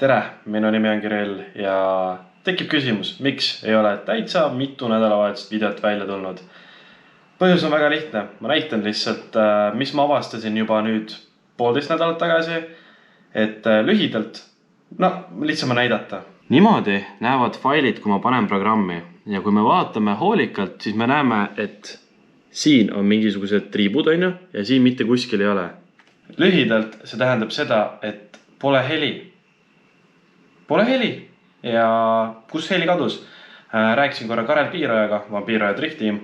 Tere, minu nimi on Kirill ja tekib küsimus, miks ei ole täitsa mitu nädalavahetust videot välja tulnud. Põhjus on väga lihtne, ma näitan lihtsalt, mis ma avastasin juba nüüd 1,5 nädalat tagasi, et lühidalt, lihtsam on näidata. Niimoodi näevad failid, kui ma panen programmi ja kui me vaatame hoolikalt, siis me näeme, et siin on mingisugused triibud on ju, ja siin mitte kuskil ei ole. Lühidalt see tähendab seda, et pole heli. Pole heli ja kus heli kadus? Rääkisin korra Karel Piirajaga, ma Piiraja Drift-tiim.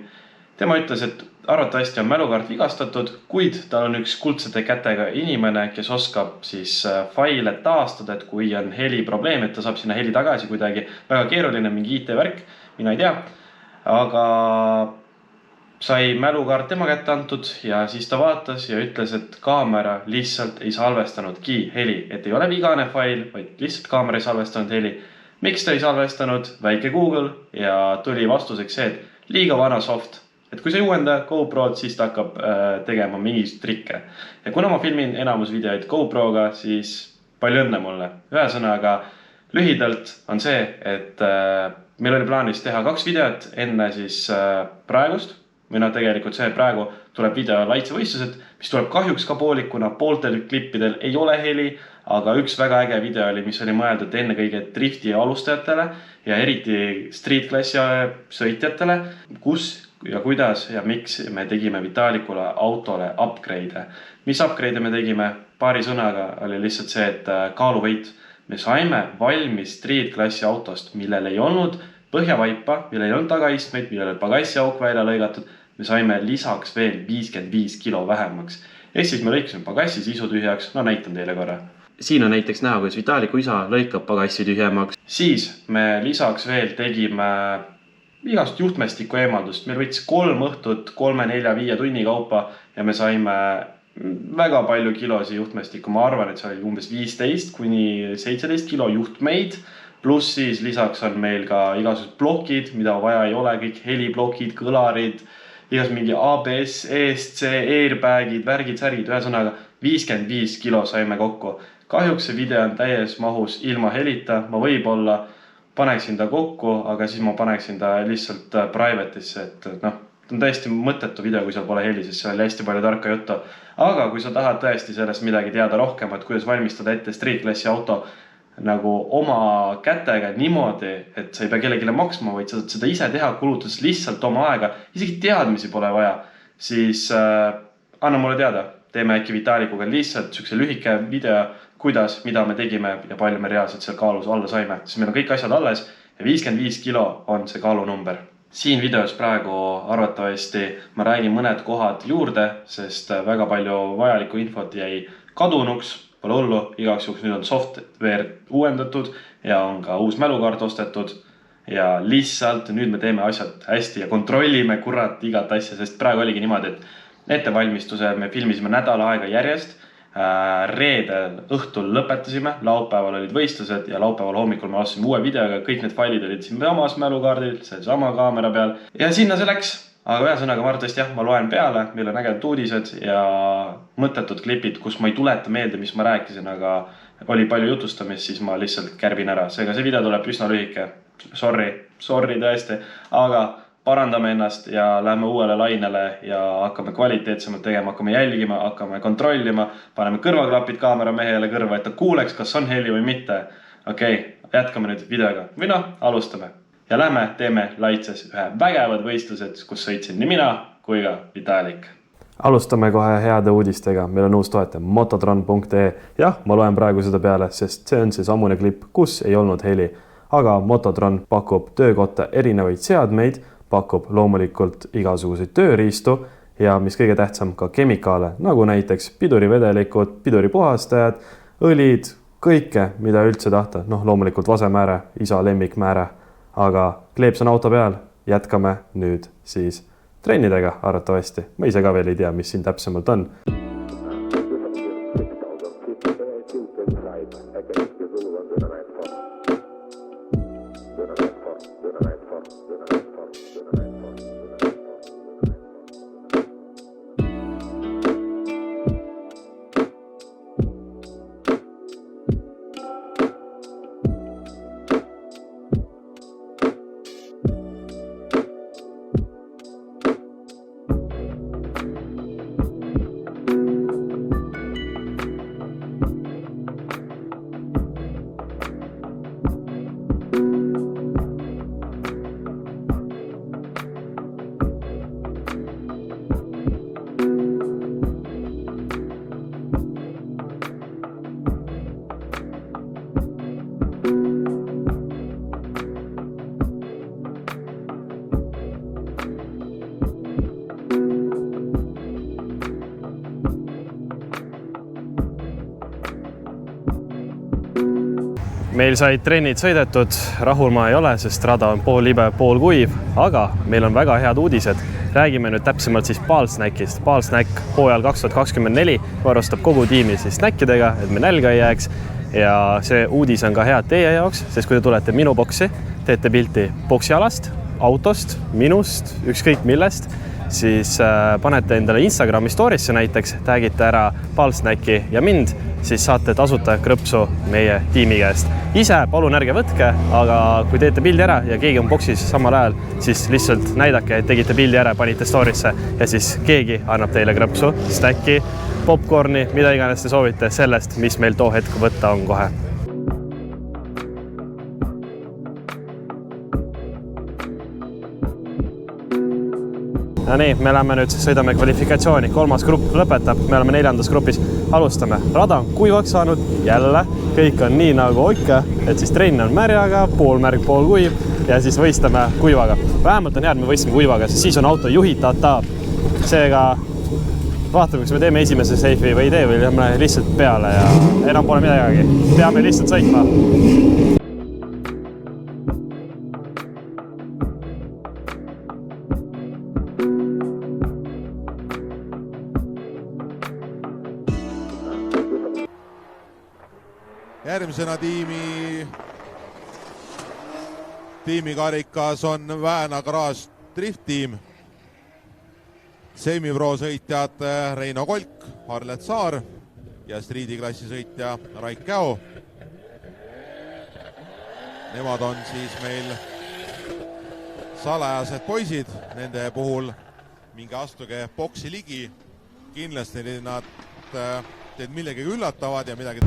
Tema ütles, et arvatavasti on mälukaart vigastatud, kuid tal on üks kuldsete kätega inimene, kes oskab siis faile taastada, et kui on heli probleem, et ta saab sinna heli tagasi kuidagi. Väga keeruline mingi IT-värk, mina ei tea. Aga sai mälukaart tema kätte antud ja siis ta vaatas ja ütles, et kaamera lihtsalt ei salvestanudki heli. Et ei ole vigane fail, vaid lihtsalt kaamera ei salvestanud heli. Miks ta ei salvestanud? Väike Google ja tuli vastuseks see, et liiga vana soft. Et kui sa ei uuenda GoPro'd, siis ta hakkab tegema mingist trikke. Ja kuna ma filmin enamus videoid GoPro'ga, siis palju õnne mulle. Ühesõnaga, lühidalt on see, et meil oli plaanis teha 2 videot enne siis praegust. Või tegelikult see praegu tuleb video laitsevõistlused, mis tuleb kahjuks ka poolikuna. Pooltel klippidel ei ole heli, aga üks väga äge video oli, mis oli mõeldud enne kõige drifti alustajatele ja eriti street-klassi sõitjatele, kus ja kuidas ja miks me tegime Vitalikule autole upgrade. Mis upgrade me tegime? Paari sõnaga oli lihtsalt see, et kaaluvõit. Me saime valmis street-klassi autost, millel ei olnud põhjavaipa, millel ei olnud tagaistmeid, millel oli pagassi auk välja lõigatud. Me saime lisaks veel 55 kilo vähemaks. Ehk siis me lõikasime pagassi sisu tühjaks. Näitan teile korra. Siin on näiteks näha, kuidas Vitaliku isa lõikab pagassi tühjemaks. Siis me lisaks veel tegime igast juhtmestiku eemaldust. Meil võttis 3 õhtut, 3, 4, 5 tunni kaupa ja me saime väga palju kilosi juhtmestikku. Ma arvan, et see oli umbes 15 kuni 17 kilo juhtmeid. Pluss siis lisaks on meil ka igasugused blokid, mida vaja ei ole, kõik heliblokid, kõlarid, igas mingi ABS, ESC, airbagid, värgid, särgid, ühesõnaga 55 kilo saime kokku. Kahjuks see video on täies mahus ilma helita, ma võib-olla paneksin ta kokku, aga siis ma paneksin ta lihtsalt private'isse, et ta on täiesti mõttetu video, kui seal pole heli, sest seal oli hästi palju tarka juttu. Aga kui sa tahad tõesti sellest midagi teada rohkem, et kuidas valmistada ette street-klassi auto nagu oma kätega niimoodi, et sa ei pea kellegile maksma, vaid sa saad seda ise teha, kulutades lihtsalt oma aega, isegi teadmisi pole vaja, siis anna mulle teada. Teeme äkki Vitalikuga lihtsalt sükse lühike video, kuidas, mida me tegime ja palju me reaalselt seal kaalus alla saime. Siis meil on kõik asjad alles ja 55 kilo on see kaalunumber. Siin videos praegu arvatavasti ma räägin mõned kohad juurde, sest väga palju vajalikku infot jäi kadunuks. Pole hullu, igaks juhuks nüüd on software uuendatud ja on ka uus mälukaart ostetud ja lihtsalt nüüd me teeme asjad hästi ja kontrollime kurat igat asja, sest praegu oligi niimoodi, et ettevalmistuse me filmisime nädal aega järjest. Reedel õhtul lõpetasime, laupäeval olid võistlused ja laupäeval hommikul me vastasime uue videoga, kõik need failid olid siin samas mälukaardil, see sama kaamera peal ja sinna see läks. Aga ühesõnaga ma arvatavasti ma loen peale, meil on ägedad uudised ja mõttetud klipid, kus ma ei tuleta meelde, mis ma rääkisin, aga oli palju jutustamist, siis ma lihtsalt kärbin ära. Seega see video tuleb üsna lühike. Sorry tõesti, aga parandame ennast ja lähme uuele lainele ja hakkame kvaliteetsemalt tegema, hakkame jälgima, hakkame kontrollima, paneme kõrvaklapid kaamera mehele kõrva, et ta kuuleks, kas on heli või mitte. Okei, jätkame nüüd videoga. Või alustame. Ja lähme teeme laitses ühe vägevad võistlused, kus sõitsin nii mina kui ka Vitalik. Alustame kohe heade uudistega. Meil on uus toetaja mototron.ee. Jah, ma loen praegu seda peale, sest see on see samune klipp, kus ei olnud heli. Aga Mototron pakub töökotta erinevaid seadmeid, pakub loomulikult igasuguseid tööriistu ja mis kõige tähtsam ka kemikaale, nagu näiteks pidurivedelikud, piduripuhastajad, õlid, kõike, mida üldse tahta. Loomulikult vasemääre, isa lemmikmääre. Aga kleeps on auto peal, jätkame nüüd siis trennidega arvatavasti. Ma ise ka veel ei tea, mis siin täpsemalt on. meil said trennid sõidetud, rahul ma ei ole, sest rada on pool libe, pool kuiv, aga meil on väga head uudised. Räägime nüüd täpsemalt siis Palsnackist. Palsnack hooajal 2024 varustab kogu tiimi siis snackidega, et me nälga ei jääks. Ja see uudis on ka head teie jaoks, sest kui te tulete minu boksi, teete pilti boksialast, autost, minust, ükskõik millest, siis panete endale Instagrami storisse näiteks, tagite ära Palsnacki ja mind, siis saate tasuta krõpsu meie tiimi käest. Ise palun ärge võtke, aga kui teete pildi ära ja keegi on boksis samal ajal, siis lihtsalt näidake, et tegite pildi ära, panite storisse ja siis keegi annab teile krõpsu, stacki, popcorni, mida iganes te soovite sellest, mis meil too hetk võtta on kohe. No nii, me läheme nüüd, sõidame kvalifikatsiooni. 3. grupp lõpetab, me oleme 4. grupis. Alustame. Rada on kuivaks saanud, jälle. Kõik on nii nagu ikka, et siis trenn on märjaga, pool märg, pool kuiv ja siis võistleme kuivaga. Vähemalt on hea, et me võistleme kuivaga, sest siis on auto juhitatav. Seega vaatame, kas me teeme esimese seifi või ei tee või lähme lihtsalt peale ja enam pole midagi. Peame lihtsalt sõitma. Järgmisena tiimikarikas on Vääna Garage Drift Team. Semi-pro sõitjad Reino Kolk, Harlet Saar ja striidiklassi sõitja Raik Käo. Nemad on siis meil salajased poisid, nende puhul minge astuge boksi ligi. Kindlasti nad teid millegagi üllatavad ja midagi...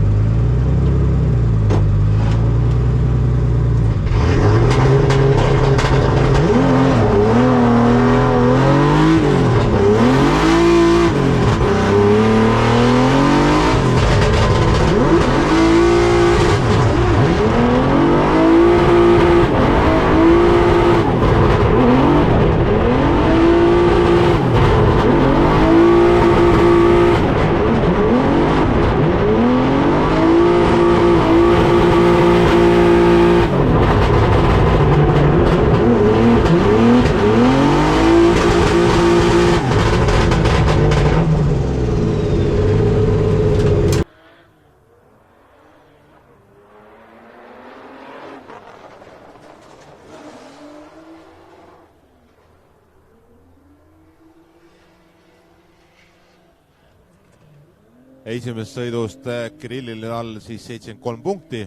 Esimesest sõidust Kirillil all siis 73 punkti.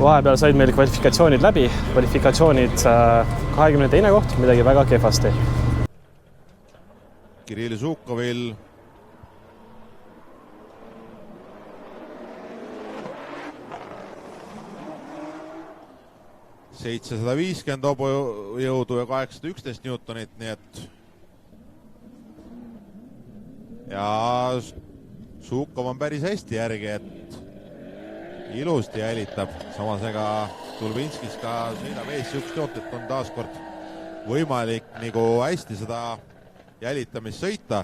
Vahepeal said meil kvalifikatsioonid läbi. Kvalifikatsioonid 22. koht, midagi väga kehvasti. Kirill Sukovil $750 hobujõudu ja 811 newtonit, nii et ja Sukov on päris hästi järgi, et ilusti jälitab, samas ega Tulvinskis ka sõidab ees siukest jootet on taaskord võimalik nagu hästi seda jälitamist sõita.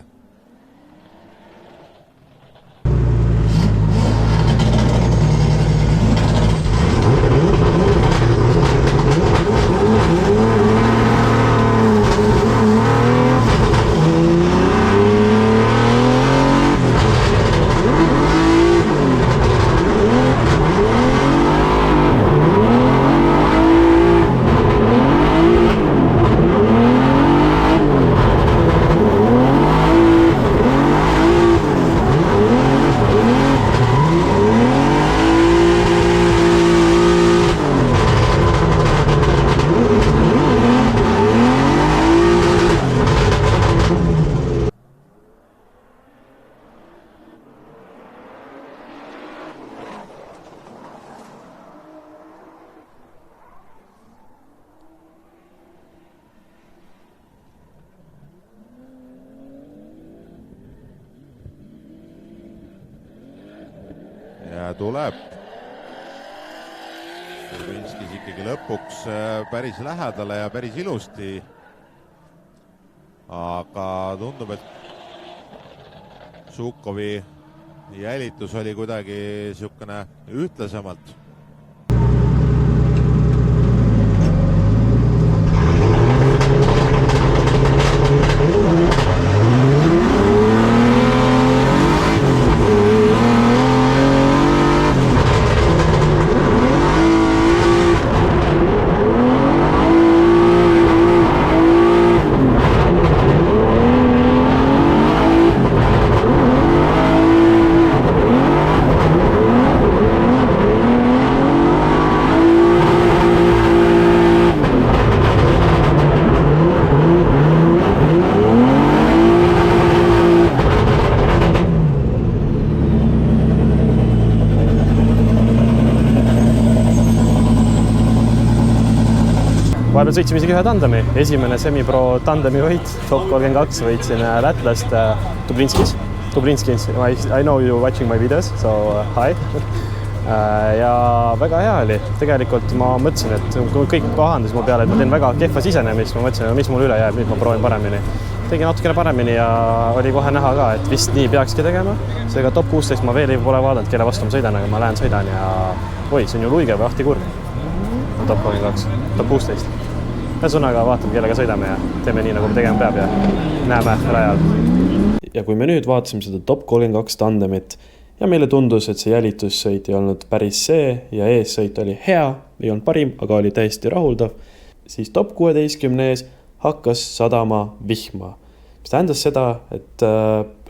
tuleb Turvinskis ikkagi lõpuks päris lähedale ja päris ilusti. Aga tundub, et Žukovi jälitus oli kuidagi niisugune ühtlasemalt. Vahepeal sõitsime isegi ühe tandemi. Esimene semipro tandemi võit, top 32 võitsin lätlast Dublinskis. I know you watching my videos, so hi. Ja väga hea oli. Tegelikult ma mõtlesin, et kõik pahandas mu peale, et ma teen väga kehva sisenemist. Ma mõtlesin, mis mul üle jääb, nüüd ma proovin paremini. Tegin natukene paremini ja oli kohe näha ka, et vist nii peakski tegema. Seega top 16 ma veel pole vaadanud, kelle vastu ma sõidan, aga ma lähen sõidan ja see on ju Luige või Ahti Kurg. Top 32, top 16. Ühesõnaga vaatame, kellega sõidame ja teeme nii, nagu me tegema peab ja näeme rajal. Ja kui me nüüd vaatasime seda top 32 tandemit ja meile tundus, et see jälitussõit ei olnud päris see ja eessõit oli hea, ei olnud parim, aga oli täiesti rahuldav, siis top 16 ees hakkas sadama vihma. Mis tähendas seda, et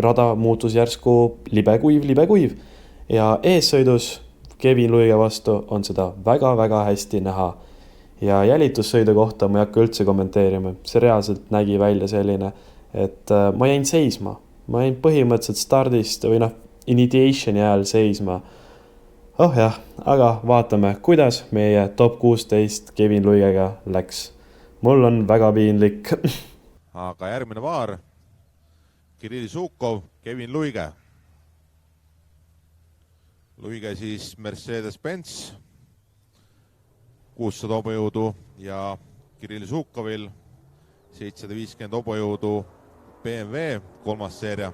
rada muutus järsku libekuiv ja eessõidus Kevin Luige vastu on seda väga-väga hästi näha. Ja jälitussõidu kohta ma ei hakka üldse kommenteerima. See reaalselt nägi välja selline, et ma jäin seisma. Ma jäin põhimõtteliselt stardist või initiationi ajal seisma. Jah, aga vaatame, kuidas meie top 16 Kevin Luigega läks. Mul on väga piinlik. Aga järgmine paar. Kirill Žukov, Kevin Luige. Luige siis Mercedes-Benz 600 hobujõudu ja Kirill Žukovil 750 hobujõudu BMW 3. seeria.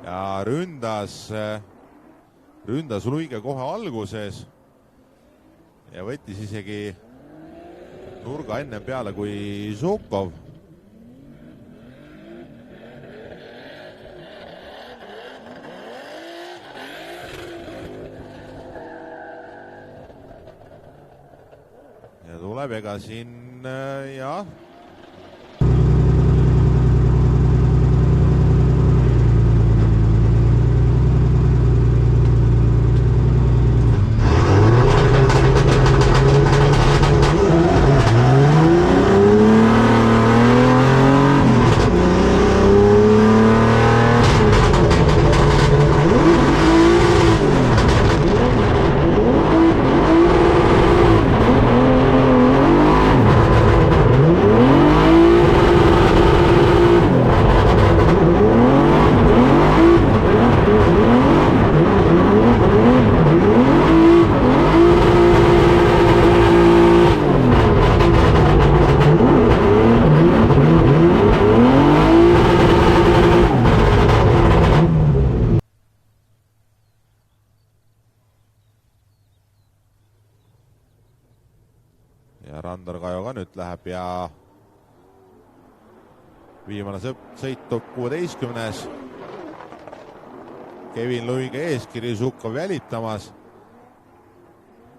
Ja ründas Luige kohe alguses ja võttis isegi nurga enne peale kui Žukov. Ja tuleb ega siin, jah. Ja Randar Kajo ka nüüd läheb ja viimane sõit top 16. Kevin Luige ees, Kirill Žukov jälitamas.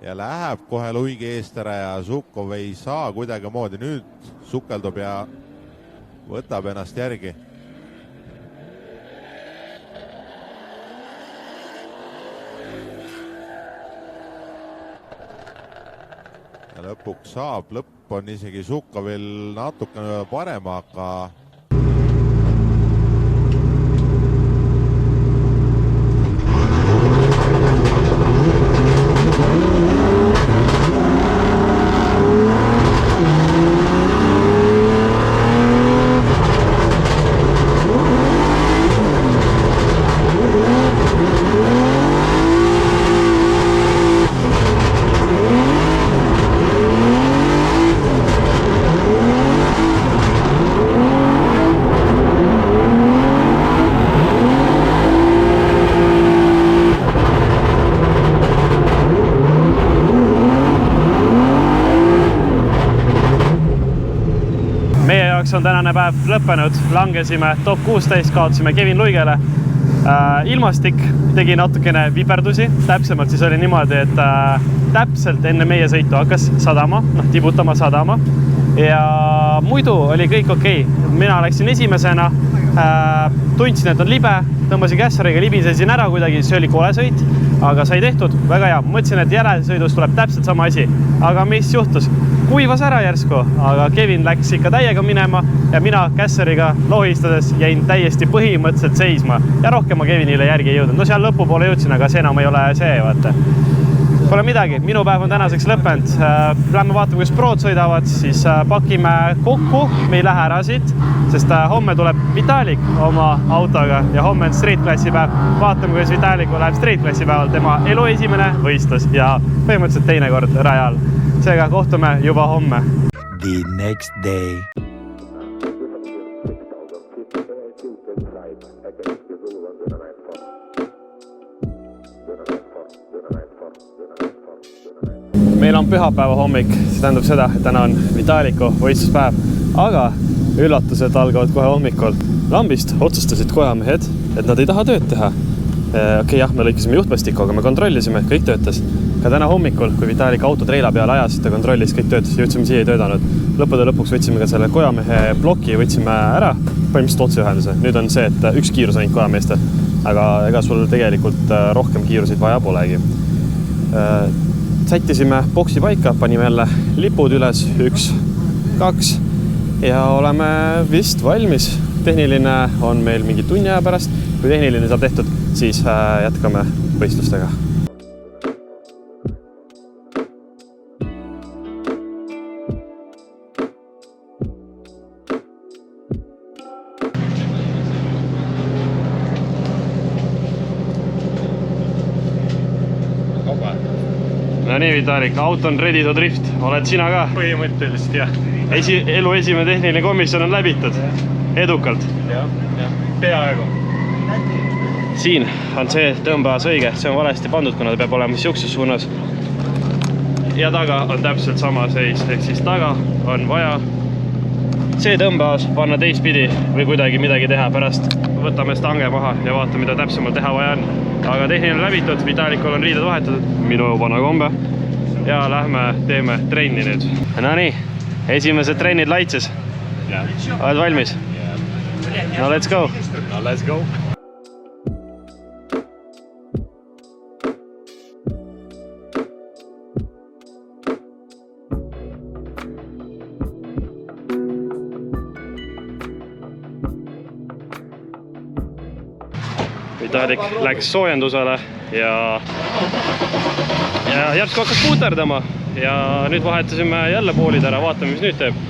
Ja läheb kohe Luige eest ära ja Žukov ei saa kuidagi moodi. Nüüd sukeldub ja võtab ennast järgi. Ja lõpuks saab, lõpp on isegi Žukovil natukene parem, aga on tänane päev lõppenud, langesime top 16, kaotasime Kevin Luigele. Ilmastik tegi natukene viperdusi, täpsemalt siis oli niimoodi, et täpselt enne meie sõitu hakkas sadama, tibutama sadama ja muidu oli kõik okei. Mina läksin esimesena, tundsin, et on libe, tõmbasin kässariga, libisesin ära kuidagi, see oli kole sõit, aga sai tehtud, väga hea. Mõtlesin, et järelsõidus tuleb täpselt sama asi, aga mis juhtus? Kuivas ära järsku, aga Kevin läks ikka täiega minema ja mina kässariga lohistades jäin täiesti põhimõtteliselt seisma ja rohkem ma Kevinile järgi ei jõudnud. No seal lõpupoole jõudsin, aga see enam ei ole see, vaata. Pole midagi, minu päev on tänaseks lõppenud. Lähme vaatame, kus prood sõidavad, siis pakime kokku, me ei lähe ära siit, sest homme tuleb Vitalik oma autoga ja homme on street klassi päev. Vaatame, kuidas Vitaliku läheb street klassi päeval, tema elu esimene võistlus ja põhimõtteliselt teine kord rajal. Seega kohtume juba homme. The next day. Meil on pühapäeva hommik, see tähendab seda, et täna on Vitaliku võistluspäev, aga üllatused algavad kohe hommikul. Lambist otsustasid kojamehed, et nad ei taha tööd teha. Okei, jah, me lõikasime juhtmestikku, aga me kontrollisime, kõik töötas. Ka täna hommikul, kui Vitalik auto treila peale ajas, ta kontrollis, kõik töötas, jõudsime siia ei töötanud. Lõppude lõpuks võtsime ka selle kojamehe ploki, võtsime ära, põhimõtteliselt otseühenduse. Nüüd on see, et üks kiirus ainult kojameestel, aga ega sul tegelikult rohkem kiiruseid vaja polegi. Sättisime boksi paika, panime jälle lipud üles, 1, 2 ja oleme vist valmis. Tehniline on meil mingi tunni aja pärast. Kui tehniline saab tehtud, siis jätkame võistlustega. No nii, Vitalik, auto on ready to drift. Oled sina ka? Põhimõtteliselt, jah. Elu esimene tehniline komisjon on läbitud. Edukalt. Jah, peaaegu. Siin on see tõmbeas õige. See on valesti pandud, kuna ta peab olema siukses suunas. Ja taga on täpselt sama seis. Ehk siis taga on vaja see tõmbeas panna teistpidi või kuidagi midagi teha. Pärast võtame stange maha ja vaatame, mida täpsemalt teha vaja on. Aga tehniline läbitud, Vitalikul on riided vahetatud, minu vana kombe. Ja lähme teeme trenni nüüd. No nii, esimesed trennid laitses. Oled valmis? No let's go. No let's go. Vitalik läks soojendusele ja järsku hakkas puuterdama ja nüüd vahetasime jälle poolid ära, vaatame, mis nüüd teeb.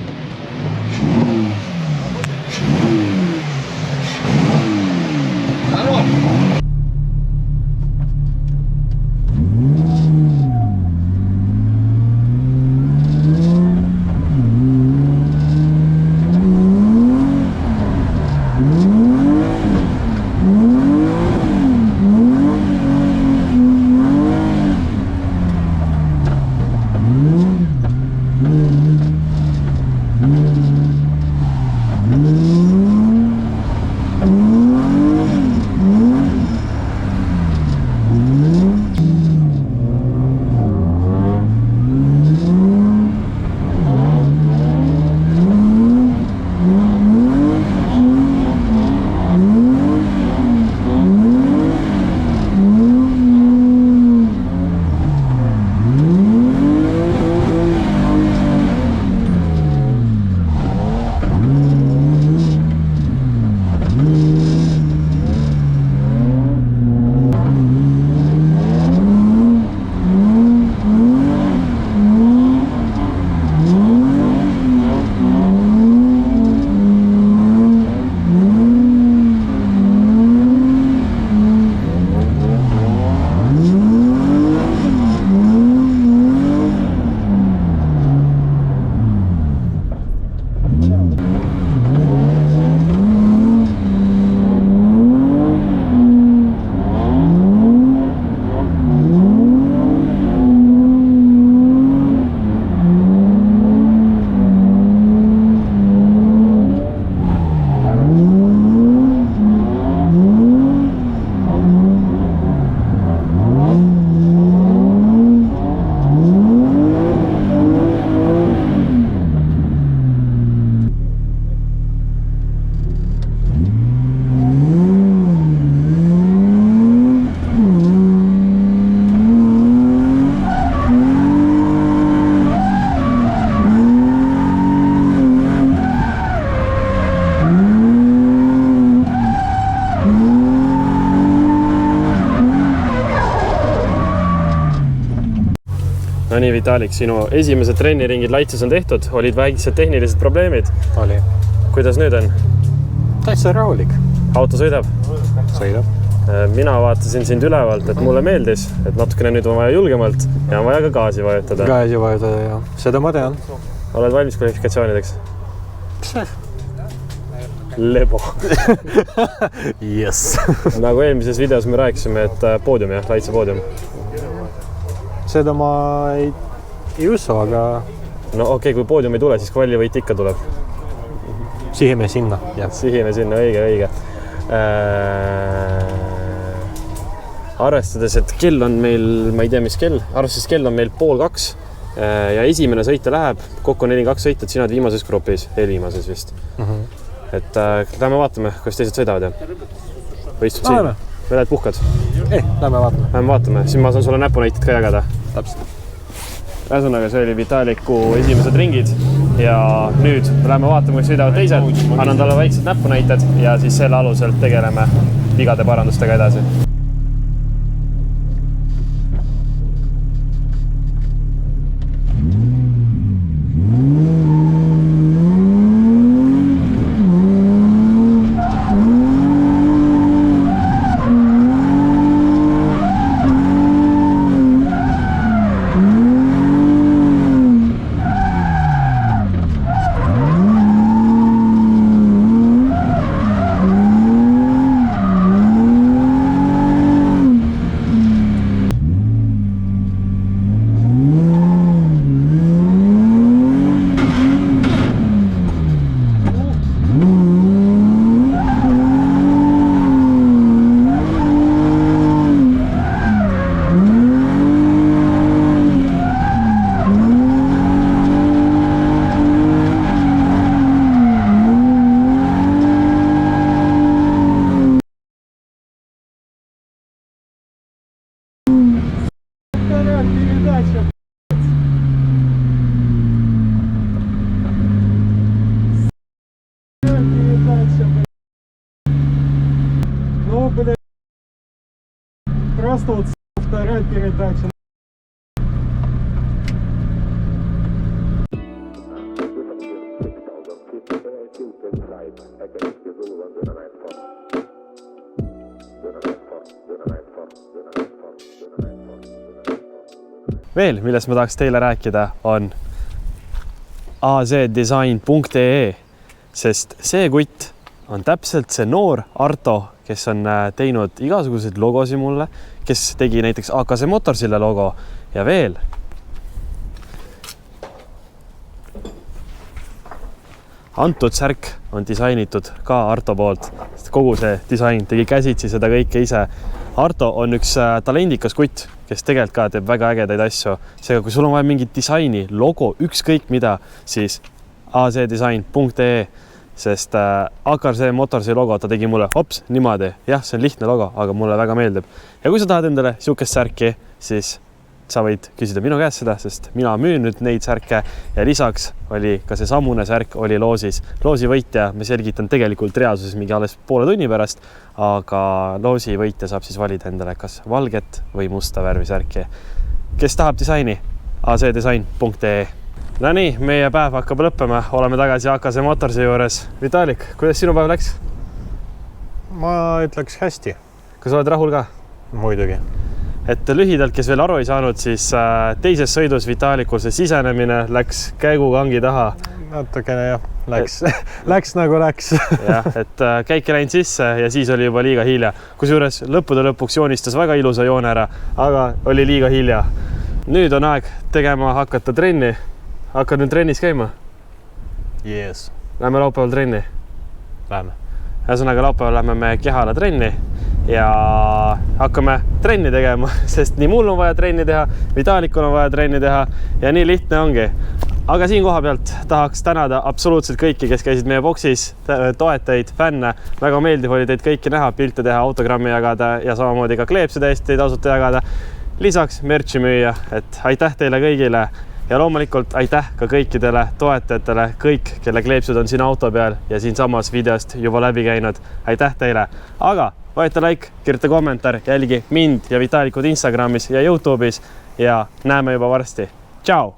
No nii, Vitalik, sinu esimesed trenniringid Laitses on tehtud, olid väiksed tehnilised probleemid. Oli. Kuidas nüüd on? Täitsa rahulik. Auto sõidab? Sõidab. Mina vaatasin sind ülevalt, et mulle meeldis, et natukene nüüd on vaja julgemalt ja on vaja ka gaasi vajutada. Gaasi vajutada ja seda ma tean. Oled valmis kvalifikatsioonideks? Lebo. Yes. Nagu eelmises videos me rääkisime, et poodium ja Laitse poodium. Seda ma ei usu, aga No okei, kui poodium ei tule, siis kvallivõit ikka tuleb. sihime sinna. Ja. Sihime sinna, õige. Arvestades, et kell on meil, ma ei tea, mis kell, arvestades kell on meil 1:30 ja esimene sõita läheb, kokku on 42 sõitud, sina oled viimases grupis, eelviimases vist. Et lähme vaatame, kuidas teised sõidavad ja või istud siin? Või lähed puhkad? Lähme vaatame. Lähme vaatame, siis ma saan sulle näpunäited ka jagada. Täpselt. Ühesõnaga, see oli Vitaliku esimesed ringid ja nüüd lähme vaatame, kuidas sõidavad teised. Annan talle väiksed näpunäited ja siis selle aluselt tegeleme vigade parandustega edasi. Ну, блядь, просто вот вторая передача. Veel, millest ma tahaks teile rääkida, on azdesign.ee, sest see kutt on täpselt see noor Arto, kes on teinud igasuguseid logosid mulle, kes tegi näiteks AKZ Motorsille logo ja veel. Antud särk on disainitud ka Arto poolt, sest kogu see disain tegi käsitsi seda kõike ise. Arto on üks talendikas kutt, kes tegelikult ka teeb väga ägedaid asju. Seega, kui sul on vaja mingit disaini, logo, ükskõik mida, siis azdesign.ee, sest AKZ Motorsi logo ta tegi mulle hops niimoodi. Jah, see on lihtne logo, aga mulle väga meeldib. Ja kui sa tahad endale siukest särki, siis sa võid küsida minu käest seda, sest mina müün nüüd neid särke ja lisaks oli ka see samune särk oli loosis. Loosi võitja me selgitan tegelikult reaalsuses mingi alles poole tunni pärast, aga loosi võitja saab siis valida endale kas valget või musta värvi särki. Kes tahab disaini? azdesign.ee. No nii, meie päev hakkab lõppema, oleme tagasi AKZ Motorsi juures. Vitalik, kuidas sinu päev läks? Ma ütleks hästi. Kas oled rahul ka? Muidugi. Et lühidalt, kes veel aru ei saanud, siis teises sõidus Vitalikul see sisenemine läks käigukangi taha. Natukene jah, läks nagu läks. Jah, et käik ei läinud sisse ja siis oli juba liiga hilja. Kusjuures lõppude lõpuks joonistas väga ilusa joone ära, aga oli liiga hilja. Nüüd on aeg tegema hakata trenni. Hakkad nüüd trennis käima? Yes. Lähme laupäeval trenni? Lähme. Ühesõnaga laupäeval lähme me Kehala trenni ja hakkame trenni tegema, sest nii mul on vaja trenni teha, Vitalikul on vaja trenni teha ja nii lihtne ongi. Aga siin koha pealt tahaks tänada absoluutselt kõiki, kes käisid meie boksis, toetajaid, fänne. Väga meeldiv oli teid kõiki näha, pilte teha, autogrammi jagada ja samamoodi ka kleepse täiesti tasuta jagada. Lisaks merchi müüa, et aitäh teile kõigile. Ja loomulikult aitäh ka kõikidele toetajatele, kõik, kelle kleepsud on siin auto peal ja siin samas videost juba läbi käinud. Aitäh teile! Aga vajuta like, kirjuta kommentaar, jälgi mind ja Vitalikut Instagramis ja YouTube'is ja näeme juba varsti. Ciao!